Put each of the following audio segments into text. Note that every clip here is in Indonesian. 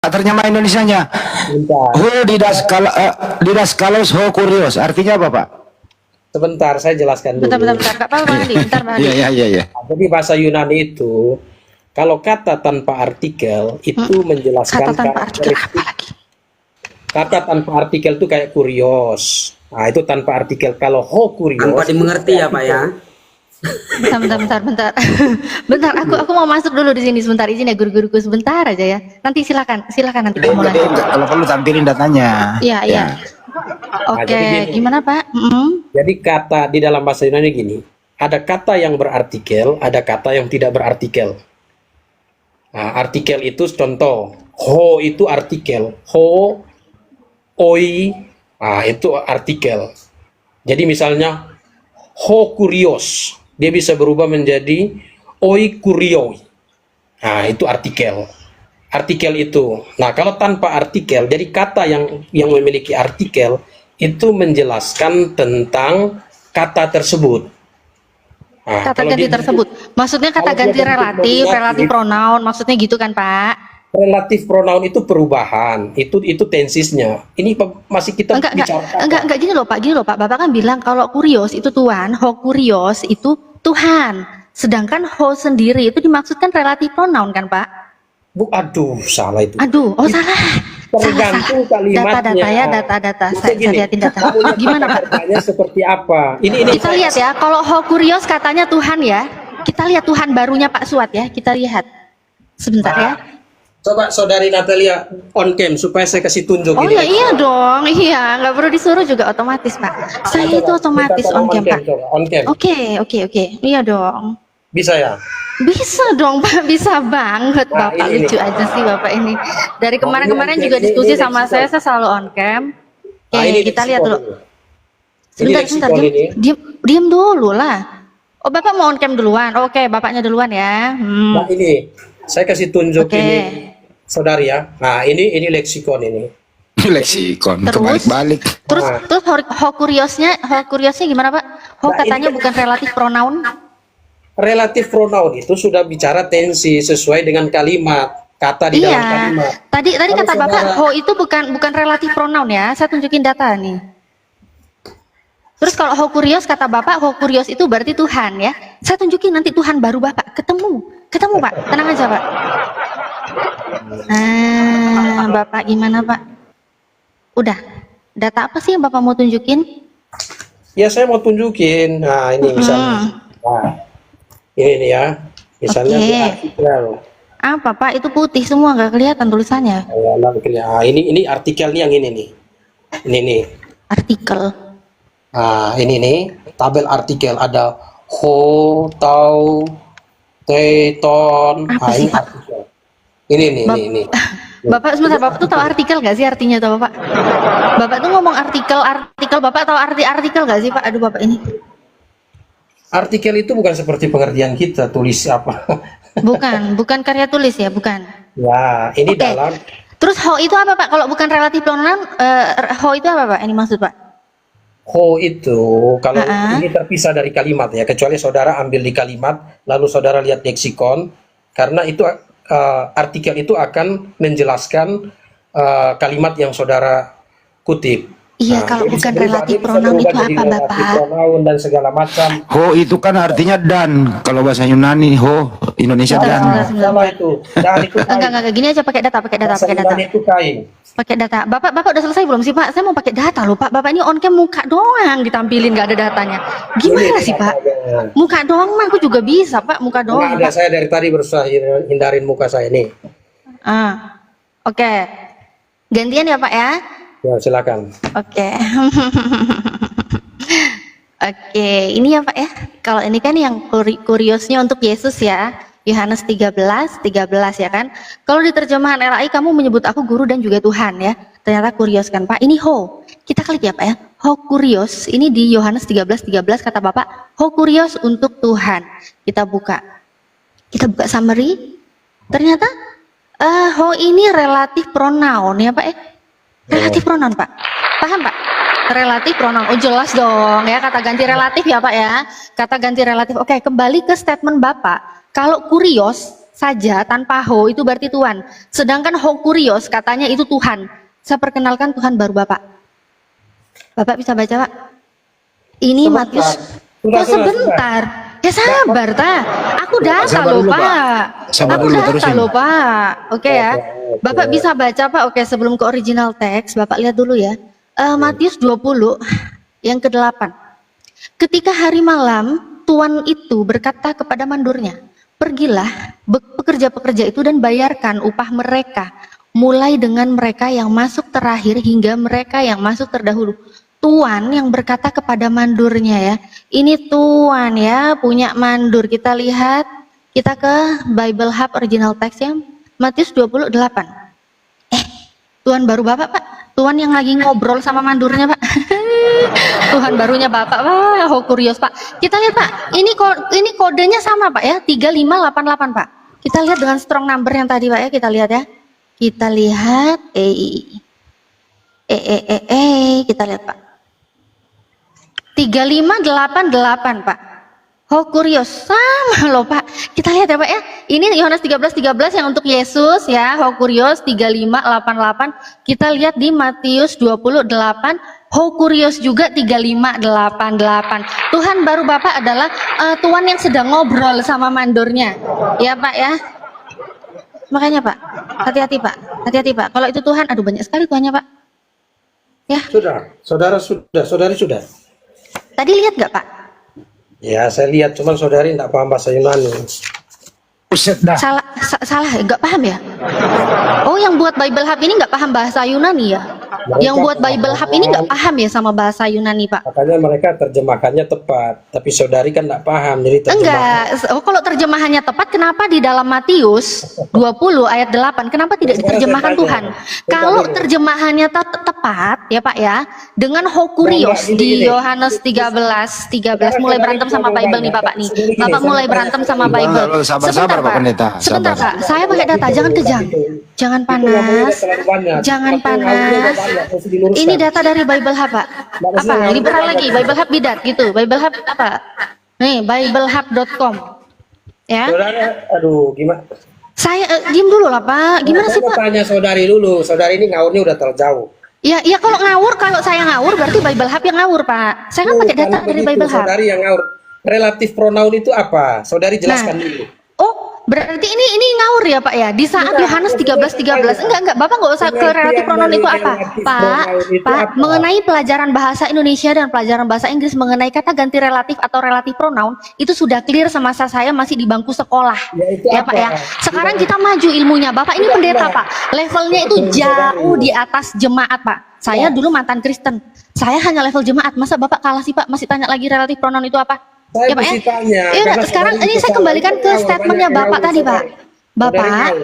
terjemah Indonesianya. Sebentar, Ho didaskalos ho kurios. Artinya apa, Pak? sebentar saya jelaskan dulu. Bentar, Kak Pak Hadi, bentar Pak Hadi. Iya. Jadi bahasa Yunani itu kalau kata tanpa artikel itu menjelaskan Kata tanpa artikel apa karakteristik. lagi? Kata tanpa artikel itu kayak kurios. Nah, itu tanpa artikel. Kalau ho kurios Tanpa dimengerti ya Pak ya. Bentar. Bentar, aku mau masuk dulu di sini sebentar, izin ya guru-guruku sebentar aja ya. Nanti silakan nanti kamu Jadi, lanjut. kalau perlu tampilin datanya. Iya. Ya. Oke, jadi gini. gimana Pak? Jadi kata di dalam bahasa Yunani gini, ada kata yang berartikel, ada kata yang tidak berartikel. Nah, artikel itu contoh, ho itu artikel, ho, oi, nah itu artikel. Jadi misalnya ho kurios, dia bisa berubah menjadi oi kurioi. Nah, itu artikel. Artikel itu. Nah, kalau tanpa artikel, jadi kata yang memiliki artikel itu menjelaskan tentang kata tersebut. Nah, Kata kalau ganti dia- tersebut. Maksudnya kata kalau dia ganti bentuk relatif nominatif, pronoun, maksudnya gitu kan Pak? relatif pronoun itu perubahan, itu tensisnya. Ini masih kita bicara kata. Enggak gini loh Pak. Bapak kan bilang kalau kurios itu Tuhan, ho kurios itu Tuhan. Sedangkan ho sendiri itu dimaksudkan relatif pronoun kan Pak? Aduh, salah itu. Aduh, salah. Tergantung kalimatnya. Data ya, data. Saya lihatin data. Kamu Gimana Pak? Katanya seperti apa? Ini Kita lihat ya, kalau ho kurios katanya Tuhan ya. Kita lihat Tuhan barunya Pak Suat ya. Kita lihat. Sebentar ya. Coba saudari Natalia on cam supaya saya kasih tunjuk Oh ini. ya iya dong, iya nggak perlu disuruh juga otomatis Pak. Saya itu otomatis Kita on cam Pak. coba, on cam. Oke, iya dong. Bisa ya? Bisa dong Pak, bisa banget Nah, Bapak, ini lucu nih. aja sih Bapak ini. Dari kemarin-kemarin ini- juga ini diskusi leksikon. sama saya selalu on cam. Nah, Oke, ini kita lihat leksikon dulu. ini. Sebentar, leksikon ini. diam dulu lah. Oh Bapak mau on cam duluan? Oke, Bapaknya duluan ya. Nah, ini saya kasih tunjuk Oke. ini saudari ya. Nah, ini leksikon ini. Leksikon Terus? kebalik-balik. Terus Nah. terus ho kuriosnya gimana Pak? Ho Nah, katanya ini- bukan relatif pronoun. Relatif pronoun itu sudah bicara tensi sesuai dengan kalimat, kata di dalam Iya. kalimat. Tadi Kalau kata Bapak saudara- ho itu bukan relatif pronoun ya. Saya tunjukin data nih. Terus kalau ho kurios kata Bapak, ho kurios itu berarti Tuhan ya. Saya tunjukin nanti Tuhan baru Bapak. Ketemu Pak. Tenang aja Pak. Bapak gimana Pak? Udah. Data apa sih yang Bapak mau tunjukin? Ya, saya mau tunjukin. Nah, ini misalnya. Nah, ini nih ya. Misalnya Oke. di artikel. Apa Pak? Itu putih semua nggak kelihatan tulisannya. Nah, ini artikel nih yang ini nih. Ini nih. Artikel. Nah, ini nih, tabel artikel ada ho, tau, te, ton. Apa Nah, sih, ini Pak? artikel. Ini. Bapak sebentar, Bapak tuh tahu artikel nggak sih artinya tuh Bapak? Bapak tuh ngomong artikel, Bapak tahu artikel nggak sih Pak? Aduh Bapak ini. Artikel itu bukan seperti pengertian kita tulis apa. Bukan karya tulis ya, bukan. Ya, ini Oke. dalam Terus ho itu apa Pak? Kalau bukan relatif pronoun, ho itu apa Pak? Ini maksud Pak? ho itu kalau Ha-ha. ini terpisah dari kalimat ya, kecuali saudara ambil di kalimat lalu saudara lihat leksikon, karena itu artikel itu akan menjelaskan kalimat yang saudara kutip. Iya, kalau dia bisa bukan berubah, relatif dia bisa pronoun berubah itu jadi apa, relatif Bapak? pronoun dan segala macam. Ho itu kan artinya dan. Kalau bahasa Yunani ho, Indonesia Sebentar, dan. sebentar. Sama itu. Dan itu kain. Enggak, gini aja pakai data. Bahasa Yunani itu kain. Pakai data. Bapak udah selesai belum sih Pak? Saya mau pakai data loh Pak. Bapak ini on cam muka doang ditampilin, nggak ada datanya. Gimana Ini sih Pak? datanya. Muka doang mah aku juga bisa Pak, muka Nggak doang. ada, Pak. saya dari tadi berusaha hindarin muka saya nih. Oke. Gantian ya Pak ya? Ya, silakan. Oke. Oke, ini ya Pak ya. Kalau ini kan yang kuriosnya untuk Yesus ya. Yohanes 13 ya kan. Kalau di terjemahan LAI kamu menyebut aku guru dan juga Tuhan ya. Ternyata kurios kan Pak. Ini ho. Kita klik ya Pak ya. Ho kurios. Ini di Yohanes 13 kata Bapak. Ho kurios untuk Tuhan. Kita buka summary. Ternyata ho ini relatif pronoun ya Pak ya. Relatif pronoun Pak. Paham Pak? Relatif pronoun. Oh jelas dong ya, kata ganti relatif ya Pak ya. Kata ganti relatif. Oke, kembali ke statement Bapak. Kalau kurios saja tanpa ho itu berarti Tuhan. Sedangkan ho kurios katanya itu Tuhan. Saya perkenalkan Tuhan baru Bapak. Bapak bisa baca, Pak? Ini Sebentar. Matius. Sudah, Kok sudah, sebentar? Ya sabar, ta. Aku data Sabar loh, dulu, Pak. Pak. Sabar Aku dulu, data terusin. loh, Pak. Oke ya. Oke. Bapak bisa baca, Pak. Oke, sebelum ke original teks, Bapak lihat dulu ya. Matius 20 yang ke-8. Ketika hari malam, tuan itu berkata kepada mandurnya, "Pergilah, pekerja-pekerja itu dan bayarkan upah mereka, mulai dengan mereka yang masuk terakhir hingga mereka yang masuk terdahulu." Tuan yang berkata kepada mandurnya ya. Ini tuan ya, punya mandur. Kita lihat, kita ke Bible Hub original text ya, Matius 28. Tuan baru Bapak, Pak. Tuan yang lagi ngobrol sama mandurnya, Pak. Tuhan barunya Bapak. Wah, ho kurios, Pak. Kita lihat, Pak. Ini kodenya sama, Pak ya. 3588, Pak. Kita lihat dengan strong number yang tadi, Pak ya. Kita lihat ya. Kita lihat kita lihat, Pak. 3588, Pak. Oh, kurios sama loh, Pak. Kita lihat ya, Pak ya. Ini Yohanes 13:13 yang untuk Yesus ya. Oh, kurios 3588. Kita lihat di Matius 28. Oh, kurios juga 3588. Tuhan baru Bapak adalah tuan yang sedang ngobrol sama mandornya. Ya, Pak ya. Makanya, Pak, hati-hati, Pak. Hati-hati, Pak. Kalau itu Tuhan, aduh banyak sekali tuannya, Pak. Ya, Sudah, saudari sudah. tadi lihat nggak, Pak? Ya, saya lihat, cuman saudari tidak paham bahasa Yunani. Buset dah. Salah, nggak paham ya? Oh, yang buat Bible Hub ini nggak paham bahasa Yunani ya? Yang buat Bible Hub ini nggak paham ya sama bahasa Yunani, Pak? Makanya mereka terjemahkannya tepat, tapi saudari kan tidak paham, jadi terjemahan. Enggak, oh, kalau terjemahannya tepat, kenapa di dalam Matius 20 ayat 8, kenapa tidak Sekarang diterjemahkan saya tanya. Tuhan? Saya Kalau tanya. terjemahannya tepat, ya Pak ya, dengan hokurios Nah, di ini. Yohanes 13 mulai Sekarang berantem sama saudari Bible nih ngomong Bapak nih. banyak. Segini, Bapak saya mulai tanya. berantem sama Sabar, Bible. sabar, Sebentar, Pak Pak. Pendeta, Sebentar, sabar. Pak. Saya pakai data, jangan kejang. Jangan panas. Jangan panas. Ini data dari Bible Hub, Pak. Apa? Liberal lagi, Bible Hub bidat gitu. Bible Hub apa? Nih, biblehub.com. Ya. Saudara, aduh, gimana? Saya diem dulu lah, Pak. Gimana Saya sih, mau Pak? tanya saudari dulu. Saudari ini ngawurnya udah terlalu jauh. Ya, kalau ngawur, kalau saya ngawur berarti Bible Hub yang ngawur, Pak. Saya kan pakai data Bukan dari begitu, Bible Hub. Saudari yang ngawur. Relatif pronoun itu apa? Saudari jelaskan Nah. dulu. Oh, berarti ini ngawur ya, Pak ya? Di saat Yohanes 13:13. Enggak, Bapak nggak usah ke relatif pronoun itu apa. Pak, mengenai pelajaran bahasa Indonesia dan pelajaran bahasa Inggris mengenai kata ganti relatif atau relatif pronoun, itu sudah clear semasa saya masih di bangku sekolah. Ya, itu Ya, apa? Pak ya. Sekarang kita maju ilmunya. Bapak ini pendeta, Pak. Levelnya itu jauh di atas jemaat, Pak. Saya dulu mantan Kristen. Saya hanya level jemaat. Masa Bapak kalah sih, Pak? Masih tanya lagi relatif pronoun itu apa? Saya Ya, Pak, mesti ya? tanya. Ya udah, karena sekarang saudari ini saya kesalahan. kembalikan ke Banyak statementnya yang Bapak ngawur, tadi, Pak. saudari. Saudari Bapak, ngawur.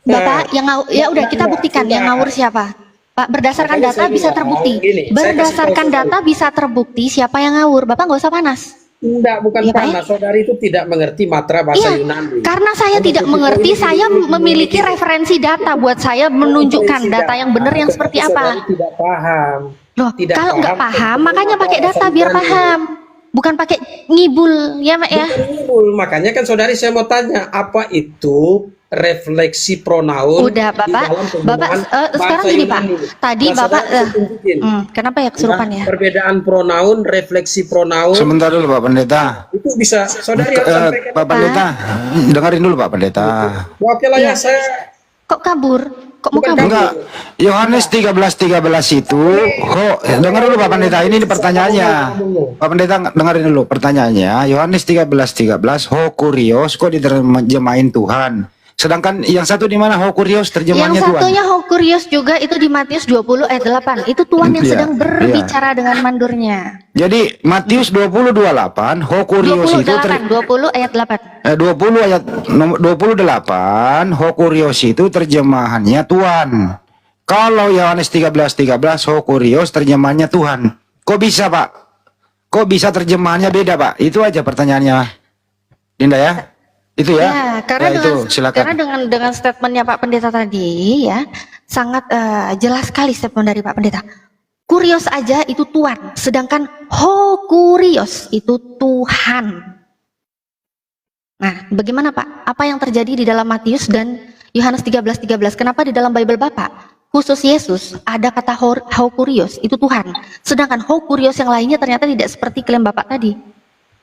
Bapak Nah, yang ngawur, ya udah kita buktikan yang ngawur siapa. Pak, berdasarkan Makanya data saya bisa bilang, terbukti. gini, saya kasih Berdasarkan tahu data bisa terbukti siapa yang ngawur. Bapak nggak usah panas. Enggak, bukan Iya, Pak, panas. Saudari itu tidak mengerti matra bahasa Iya, Yunani. karena saya tidak mengerti, saya memiliki referensi data buat saya menunjukkan data yang benar yang seperti Saudari apa. tidak paham. Loh, Tidak kalau nggak paham paham, tentang makanya pakai bahasa data biar Yunani. paham. Bukan pakai ngibul, ya Pak ya. Bukan ngibul. Makanya kan saudari saya mau tanya, apa itu refleksi pronoun Udah, di Bapak. dalam Bapak, penggunaan sekarang bahasa gini, Pak. Yunani? Tadi Nah, Bapak, saudari saya tunjukin. kenapa ya kesurupan ya? Perbedaan pronoun, refleksi pronoun, Sebentar dulu Pak Pendeta. itu bisa saudari harus sampaikan. Pak Pendeta, dengerin dulu Pak Pendeta. Oke lah ya, Iya. saya Kok kabur? Kok mau Bukan kabur? Enggak, Yohanes 13:13 itu, dengar dulu Pak Pendeta, ini pertanyaannya. Pak Pendeta dengerin dulu pertanyaannya. Yohanes 13:13, ho kurios kok diterjemahin Tuhan. Sedangkan yang satu di mana ho kurios terjemahannya Yang Tuhan. satunya Hokurios juga itu di Matius 20 ayat 8. Itu Tuhan yang Iya, sedang berbicara dengan mandurnya. Jadi Matius 20:28, ho kurios itu 20 ayat 8. 20 ayat 28, ho kurios itu terjemahannya Tuhan. Kalau Yohanes 13:13, ho kurios terjemahannya Tuhan. Kok bisa, Pak? Kok bisa terjemahannya beda, Pak? Itu aja pertanyaannya. Dinda ya? Itu ya? Ya, karena Ya, dengan itu silakan. karena dengan statementnya Pak Pendeta tadi ya, sangat jelas sekali statement dari Pak Pendeta. Kurios aja itu Tuhan, sedangkan Hokurios itu Tuhan. Nah, bagaimana Pak? Apa yang terjadi di dalam Matius dan Yohanes 13:13? Kenapa di dalam Bible Bapak khusus Yesus ada kata Hokurios, itu Tuhan. Sedangkan Hokurios yang lainnya ternyata tidak seperti klaim Bapak tadi.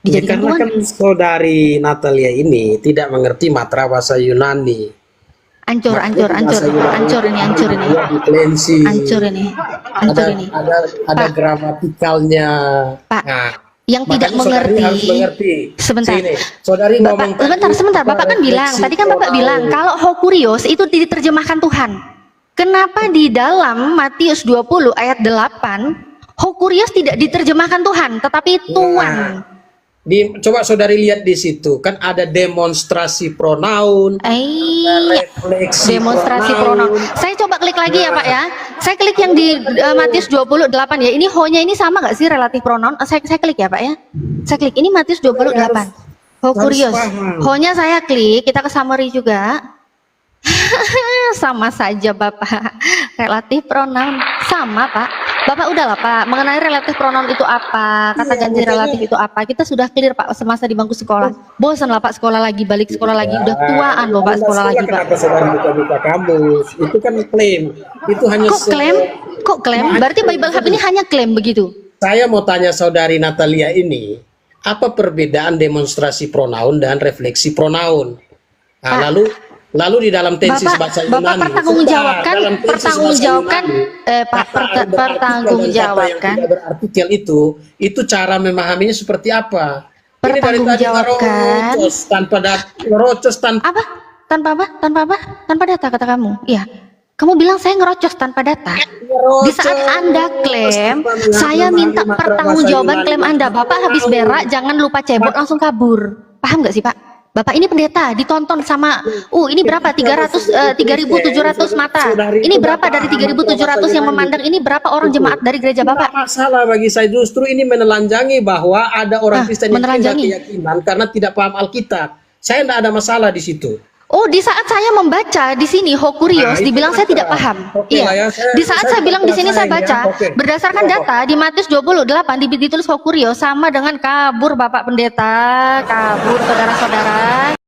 Ya, Dijadikan karena Tuhan. kan saudari Natalia ini tidak mengerti matra bahasa Yunani. Hancur ini. Ada Pak. gramatikalnya. Pak, Nah, yang tidak makanya saudari mengerti. harus mengerti. Sebentar. Sini, saudari ngomong Sebentar. Bapak kan bilang, tadi kan Bapak bilang kalau Hokurios itu diterjemahkan Tuhan. Kenapa di dalam Matius 20 ayat 8 Hokurios tidak diterjemahkan Tuhan, tetapi Tuhan? Coba saudari lihat di situ, kan ada demonstrasi pronoun, refleksi Demonstrasi pronoun. Saya coba klik lagi ya Pak ya. Saya klik yang di Matius 28 ya. Ini ho-nya ini sama nggak sih relatif pronoun? Saya klik ya Pak ya. Saya klik ini Matius 28. Hokurios. Ho-nya saya klik, kita ke summary juga. Sama saja Bapak. Relatif pronoun sama Pak. Bapak udahlah Pak, mengenai relatif pronoun itu apa, kata ganti relatif itu apa, kita sudah clear Pak semasa di bangku sekolah. Bosan lah Pak sekolah lagi, balik sekolah lagi, udah tuaan loh Pak sekolah lagi Pak. Kenapa saudari buka kamus? Itu kan klaim. Itu hanya Kok klaim? Kok klaim? Berarti Bible Hub ini hanya klaim begitu? Saya mau tanya saudari Natalia ini, apa perbedaan demonstrasi pronoun dan refleksi pronoun? Nah, lalu di dalam tensis bahasa Yunani, Bapak pertanggungjawabkan yang tidak berartikel itu cara memahaminya seperti apa? Ini dari tadi Pertanggungjawabkan. ngerocos tanpa Apa? Tanpa data kata kamu. Iya. Kamu bilang saya ngerocos tanpa data. Di saat Anda klaim, saya minta pertanggungjawaban klaim Anda. Bapak habis berak, jangan lupa cebok langsung kabur. Paham nggak sih Pak? Bapak ini pendeta, ditonton sama, ini berapa? 3.700 mata. Ini berapa dari 3.700 yang memandang? Ini berapa orang jemaat dari gereja Bapak? masalah bagi saya, justru ini menelanjangi bahwa ada orang Kristen yang tidak keyakinan karena tidak paham Alkitab. Saya tidak ada masalah di situ. Oh, di saat saya membaca di sini Hokurios, dibilang saya tidak paham. Iya. Di saat saya bilang di sini saya baca berdasarkan data di Matius 28 ditulis Hokurios sama dengan kabur Bapak Pendeta, kabur saudara-saudara.